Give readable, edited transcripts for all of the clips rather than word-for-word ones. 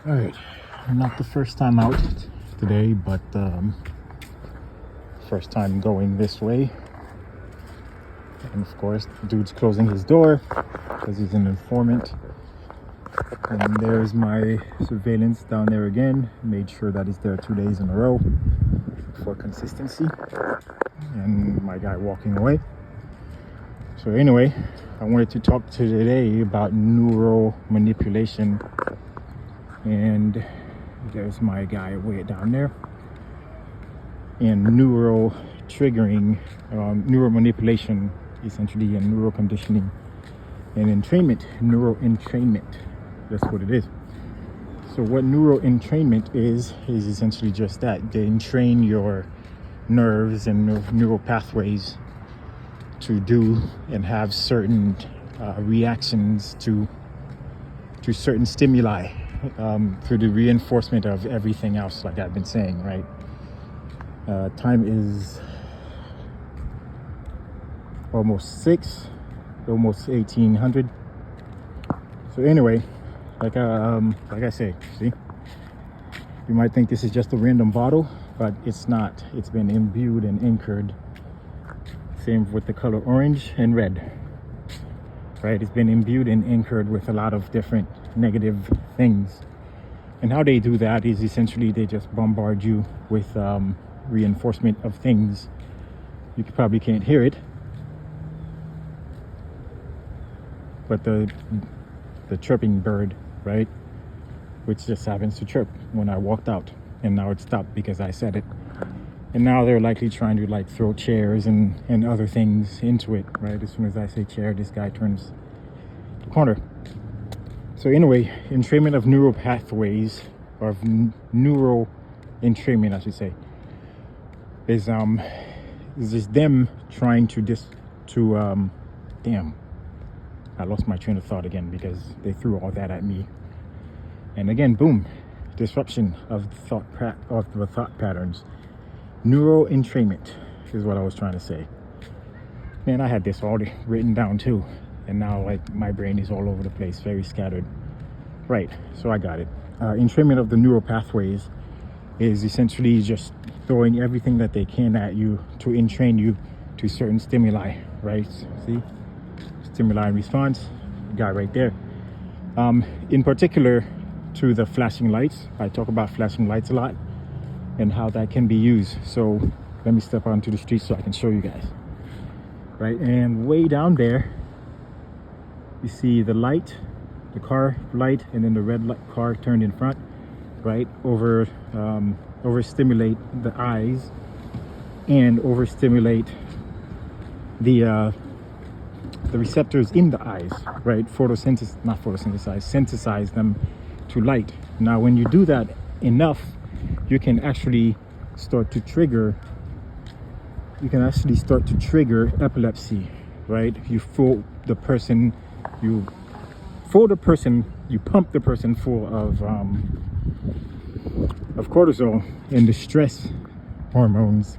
All right, not the first time out today, but first time going this way. And of course, the dude's closing his door because he's an informant. And there's my surveillance down there again. Made sure that he's there 2 days in a row for consistency. And my guy walking away. So anyway, I wanted to talk to today about neuro manipulation. And there's my guy way down there. And neuro triggering, neuro manipulation, essentially, and neuro conditioning and entrainment. Neuro entrainment, that's what it is. So what neuro entrainment is essentially just that. They entrain your nerves and neural pathways to do and have certain reactions to certain stimuli through the reinforcement of everything else, like I've been saying, right? Time is almost 6, almost 1800. So anyway, like I say, see, you might think this is just a random bottle, but it's not. It's been imbued and anchored. Same with the color orange and red, right? It's been imbued and anchored with a lot of different negative things. And how they do that is essentially they just bombard you with reinforcement of things. You probably can't hear it, but the chirping bird, right, which just happens to chirp when I walked out, and now it stopped because I said it. And now they're likely trying to like throw chairs and other things into it, right? As soon as I say chair, this guy turns the corner. So anyway, entrainment of neural pathways, or neural entrainment, I should say, is just them trying to damn, I lost my train of thought again because they threw all that at me. And again, boom, disruption of the thought patterns. Neuro entrainment is what I was trying to say. Man, I had this all written down too, and now like my brain is all over the place, very scattered. Right, so I got it. Entrainment of the neural pathways is essentially just throwing everything that they can at you to entrain you to certain stimuli, right? See, stimuli and response, guy right there. In particular to the flashing lights. I talk about flashing lights a lot and how that can be used. So let me step onto the street so I can show you guys. Right, and way down there, you see the light, the car light, and then the red light car turned in front, right? Overstimulate the eyes and overstimulate the receptors in the eyes, right? Synthesize them to light. Now, when you do that enough, you can actually start to trigger epilepsy, right? You pump the person full of cortisol and the stress hormones,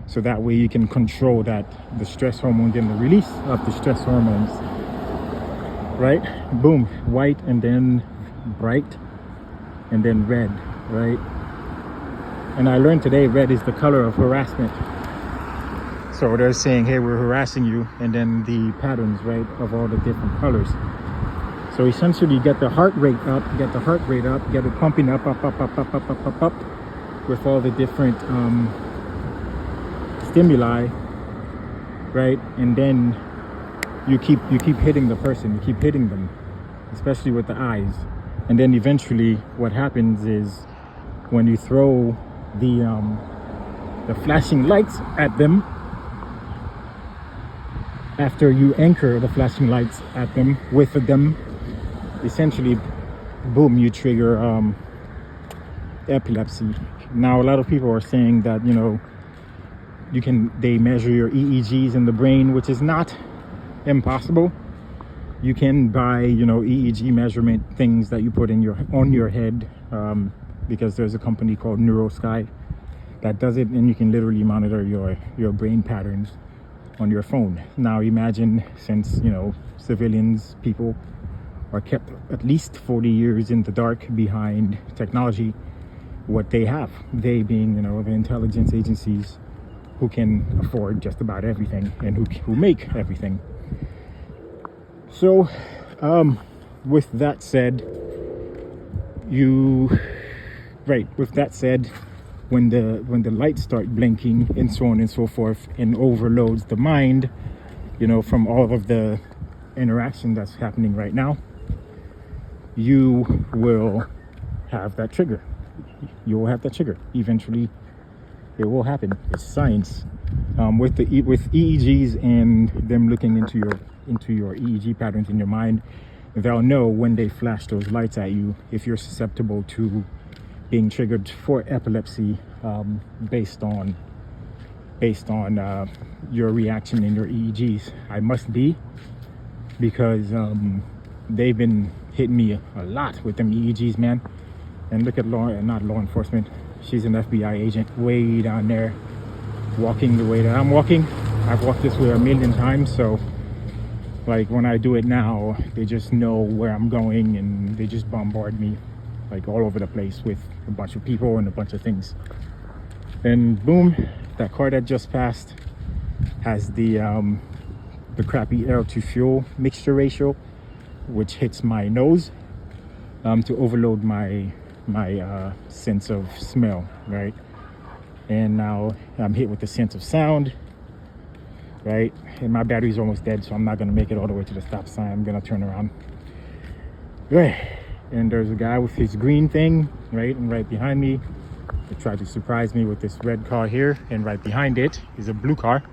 so that way you can control the stress hormones and the release of the stress hormones, right? Boom, white and then bright and then red, right? And I learned today red is the color of harassment. So they're saying, hey, we're harassing you, and then the patterns, right, of all the different colors. So essentially get the heart rate up, get it pumping up, with all the different stimuli, right? And then you keep hitting the person, you keep hitting them, especially with the eyes. And then eventually what happens is when you throw the flashing lights at them, after you anchor the flashing lights at them with them, essentially, boom, you trigger epilepsy. Now, a lot of people are saying that, you know, they measure your EEGs in the brain, which is not impossible. You can buy, you know, EEG measurement things that you put on your head, because there's a company called Neuro that does it, and you can literally monitor your brain patterns on your phone. Now imagine, since, you know, civilians, people are kept at least 40 years in the dark behind technology, what they have, they being, you know, the intelligence agencies who can afford just about everything and who make everything. So with that said, when the lights start blinking and so on and so forth, and overloads the mind, you know, from all of the interaction that's happening right now, you will have that trigger. You will have that trigger. Eventually, it will happen. It's science. With EEGs and them looking into your EEG patterns in your mind, they'll know when they flash those lights at you if you're susceptible to being triggered for epilepsy, based on your reaction in your EEGs. I must be, because they've been hitting me a lot with them EEGs, man. And look at not law enforcement. She's an FBI agent way down there, walking the way that I'm walking. I've walked this way a million times, so like when I do it now, they just know where I'm going and they just bombard me like all over the place with a bunch of people and a bunch of things. And boom, that car that just passed has the crappy air to fuel mixture ratio, which hits my nose to overload my sense of smell, right? And now I'm hit with the sense of sound, right? And my battery's almost dead, so I'm not gonna make it all the way to the stop sign. I'm gonna turn around. Right. And there's a guy with his green thing, right? And right behind me, they tried to surprise me with this red car here, and right behind it is a blue car.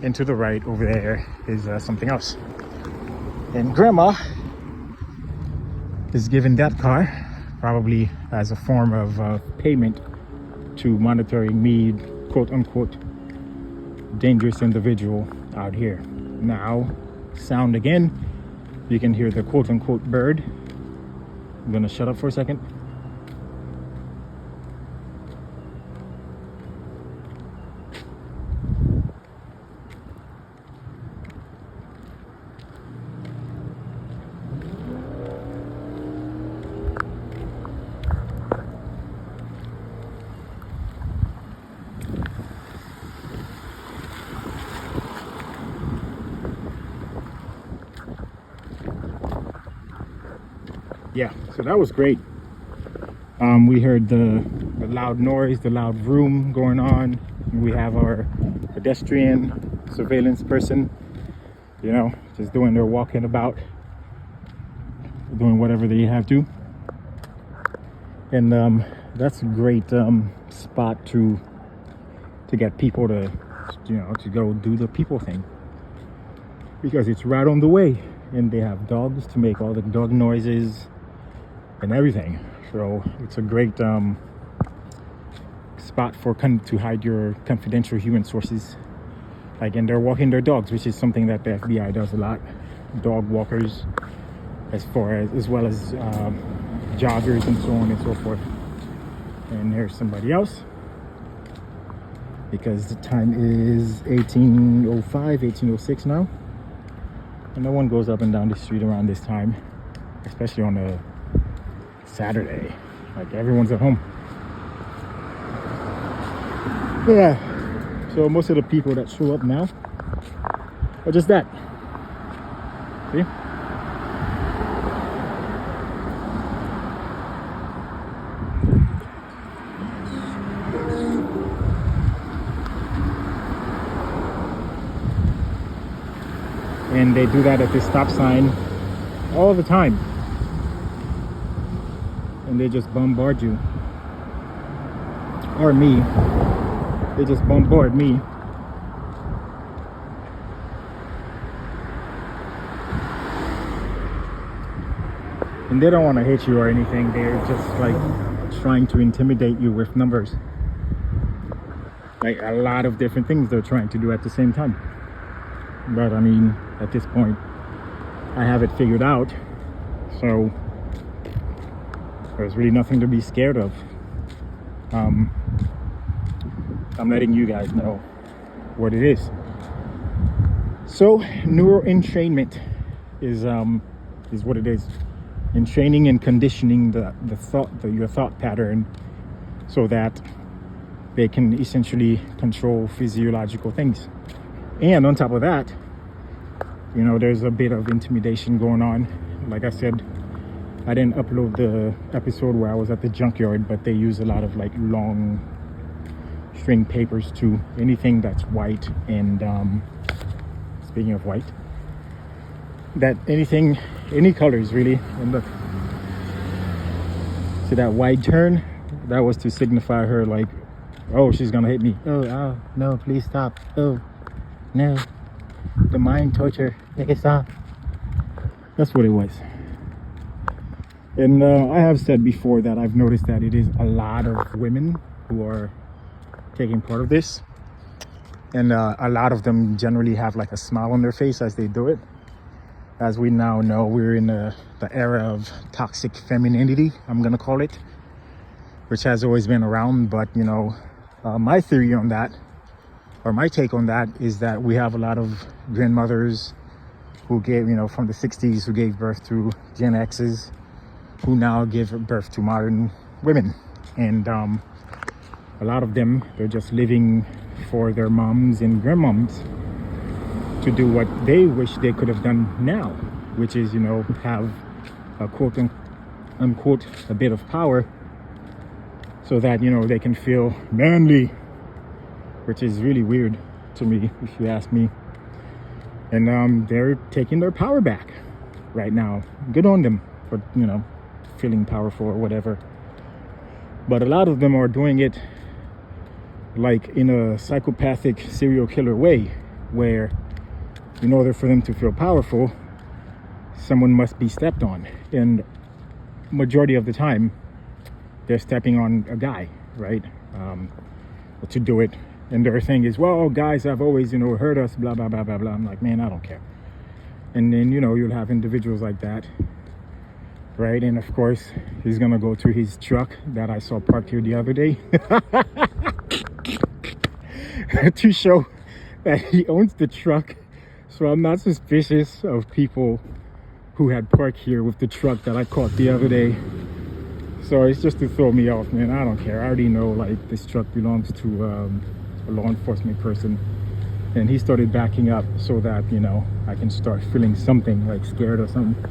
And to the right over there is something else. And grandma is given that car probably as a form of payment to monitoring me, quote unquote, dangerous individual out here. Now, sound again. You can hear the quote unquote bird. I'm gonna shut up for a second. Yeah, so that was great. We heard the loud noise, the loud vroom going on. We have our pedestrian surveillance person, you know, just doing their walking about, doing whatever they have to. And that's a great spot to get people to, you know, to go do the people thing, because it's right on the way, and they have dogs to make all the dog noises and everything. So it's a great spot to hide your confidential human sources. Like, and they're walking their dogs, which is something that the FBI does a lot. Dog walkers, as well as joggers and so on and so forth. And here's somebody else, because the time is 18:05, 18:06 now, and no one goes up and down the street around this time, especially on a Saturday. Like, everyone's at home. Yeah, so most of the people that show up now are just that. See? And they do that at this stop sign all the time. And they just bombard you. Or me. They just bombard me. And they don't want to hit you or anything. They're just like trying to intimidate you with numbers. Like, a lot of different things they're trying to do at the same time. But I mean, at this point, I have it figured out. So there's really nothing to be scared of. I'm letting you guys know what it is. So, Neuro Entrainment. is what it is. Entraining and conditioning your thought pattern so that they can essentially control physiological things. And on top of that, you know, there's a bit of intimidation going on. Like I said, I didn't upload the episode where I was at the junkyard, but they use a lot of like long string papers too. Anything that's white. And speaking of white, any colors really. And look, see that wide turn? That was to signify her like, oh, she's gonna hit me. Oh, no, please stop. Oh, no. The mind torture. Make it stop. That's what it was. And I have said before that I've noticed that it is a lot of women who are taking part of this. And a lot of them generally have like a smile on their face as they do it. As we now know, we're in the era of toxic femininity, I'm gonna call it, which has always been around. But you know, my theory on that, or my take on that, is that we have a lot of grandmothers who gave, you know, from the 60s, who gave birth to Gen X's, who now give birth to modern women. And a lot of them, they're just living for their moms and grandmoms to do what they wish they could have done now, which is, you know, have a quote unquote a bit of power, so that, you know, they can feel manly, which is really weird to me, if you ask me. And they're taking their power back right now. Good on them for, you know, feeling powerful or whatever. But a lot of them are doing it like in a psychopathic serial killer way, where in order for them to feel powerful, someone must be stepped on. And majority of the time, they're stepping on a guy, right? To do it. And their thing is, well, guys have always, you know, hurt us, blah, blah, blah, blah, blah. I'm like, man, I don't care. And then, you know, you'll have individuals like that, right? And of course, he's gonna go to his truck that I saw parked here the other day to show that he owns the truck. So I'm not suspicious of people who had parked here with the truck that I caught the other day. So it's just to throw me off, man. I don't care. I already know, like, this truck belongs to a law enforcement person. And he started backing up so that, you know, I can start feeling something, like scared or something.